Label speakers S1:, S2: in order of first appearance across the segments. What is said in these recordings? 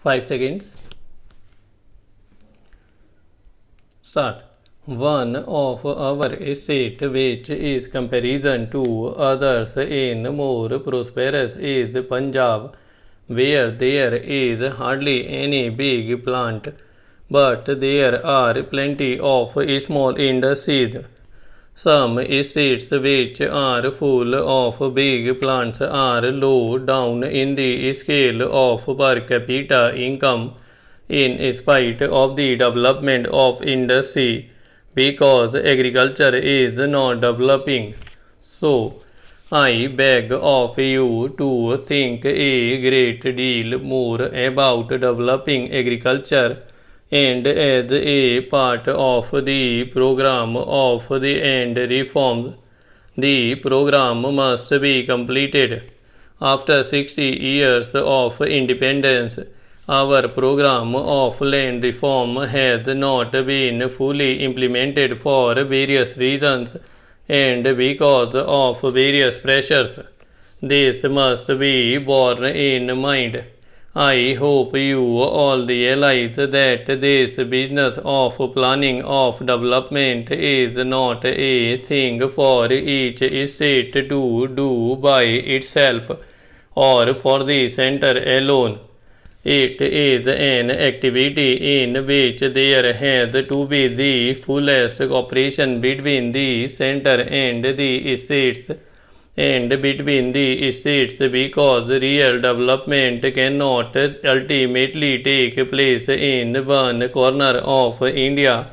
S1: 5 seconds. Start. One of our state which is comparison to others in more prosperous is Punjab, where there is hardly any big plant, but there are plenty of small industries. Some states which are full of big plants are low down in the scale of per capita income in spite of the development of industry, because agriculture is not developing. So, I beg of you to think a great deal more about developing agriculture, and as a part of the program of the end reforms, the program must be completed. After 60 years of independence, our program of land reform has not been fully implemented for various reasons and because of various pressures. This must be borne in mind. I hope you all realize that this business of planning of development is not a thing for each state to do by itself or for the center alone. It is an activity in which there has to be the fullest cooperation between the center and the states, and between the states, because real development cannot ultimately take place in one corner of India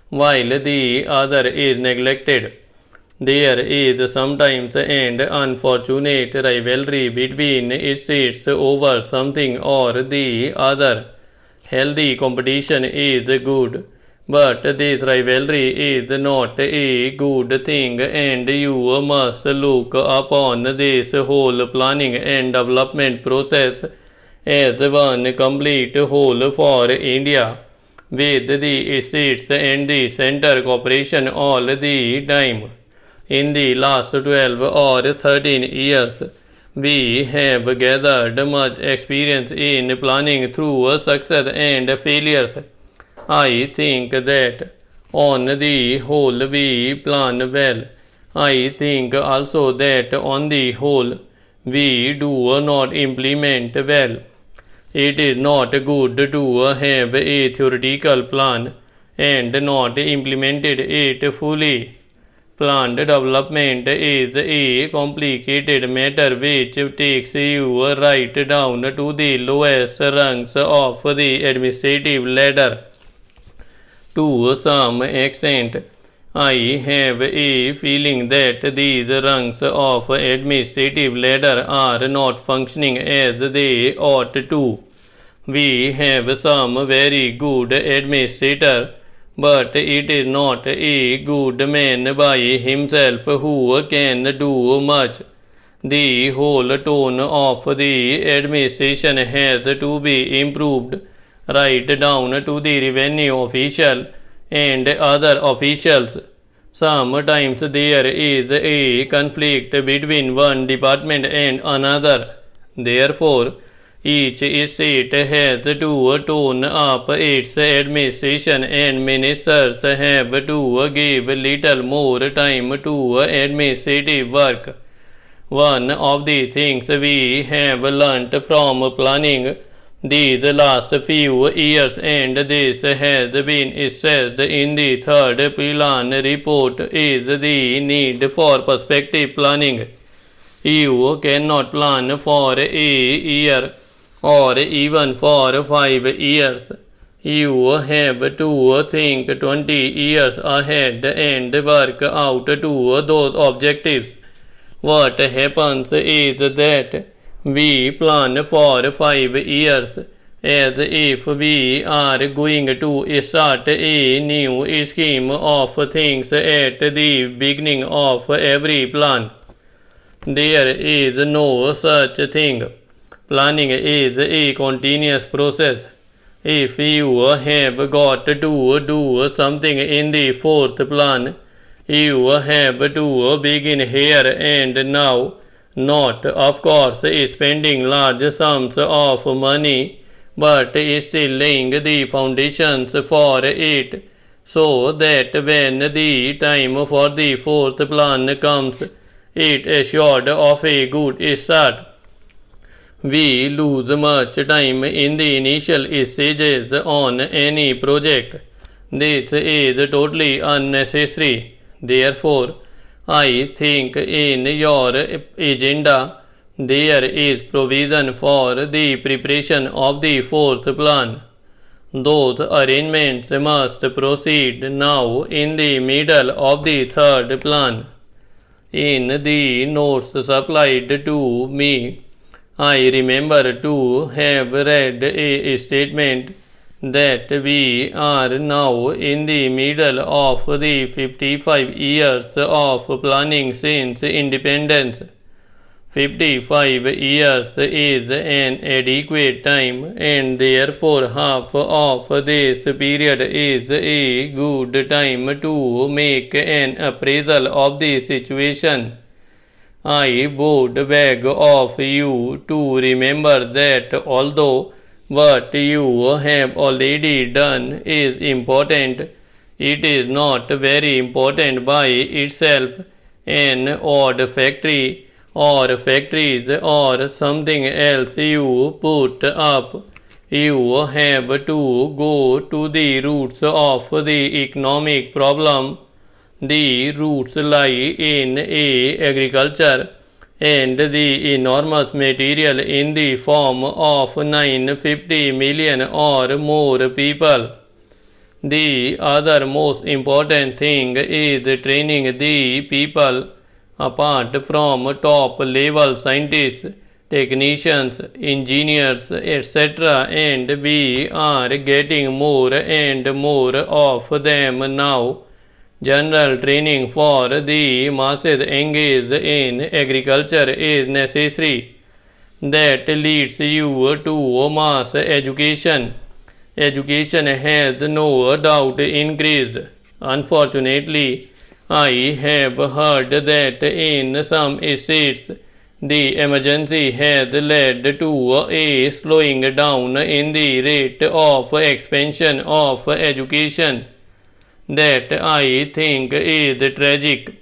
S1: while the other is neglected. There is sometimes an unfortunate rivalry between states over something or the other. Healthy competition is good, but this rivalry is not a good thing, and you must look upon this whole planning and development process as one complete whole for India, with the states and the center cooperation all the time. In the last 12 or 13 years, we have gathered much experience in planning through success and failures. I think that on the whole we plan well. I think also that on the whole we do not implement well. It is not good to have a theoretical plan and not implemented it fully. Planned development is a complicated matter which takes you right down to the lowest rungs of the administrative ladder. To some extent, I have a feeling that these rungs of administrative ladder are not functioning as they ought to. We have some very good administrator, but it is not a good man by himself who can do much. The whole tone of the administration has to be improved, right down to the revenue official and other officials. Sometimes there is a conflict between one department and another. Therefore, each state has to tone up its administration, and ministers have to give little more time to administrative work. One of the things we have learnt from planning these last few years, and this has been stressed in the third plan report, is the need for perspective planning. You cannot plan for a year or even for 5 years. You have to think 20 years ahead and work out to those objectives. What happens is that we plan for 5 years as if we are going to start a new scheme of things at the beginning of every plan. There is no such thing. Planning is a continuous process. If you have got to do something in the fourth plan, you have to begin here and now, not, of course, spending large sums of money, but is still laying the foundations for it, so that when the time for the fourth plan comes, it is assured of a good start. We lose much time in the initial stages on any project. This is totally unnecessary. Therefore, I think in your agenda there is provision for the preparation of the fourth plan. Those arrangements must proceed now in the middle of the third plan. In the notes supplied to me, I remember to have read a statement that we are now in the middle of the 55 years of planning since independence. 55 years is an adequate time, and therefore half of this period is a good time to make an appraisal of the situation. I would beg of you to remember that although what you have already done is important, it is not very important by itself. An odd factory or factories or something else you put up, you have to go to the roots of the economic problem. The roots lie in agriculture, and the enormous material in the form of 950 million or more people. The other most important thing is training the people. Apart from top level scientists, technicians, engineers, etc., and we are getting more and more of them now. General training for the masses engaged in agriculture is necessary. That leads you to mass education. Education has no doubt increased. Unfortunately, I have heard that in some states the emergency has led to a slowing down in the rate of expansion of education. That I think is tragic.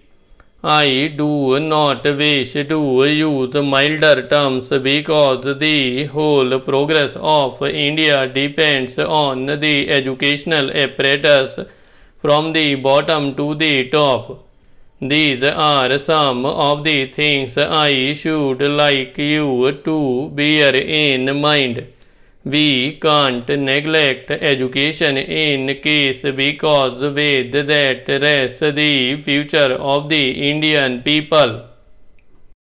S1: I do not wish to use milder terms because the whole progress of India depends on the educational apparatus from the bottom to the top. These are some of the things I should like you to bear in mind. We can't neglect education in case because with that rests the future of the Indian people.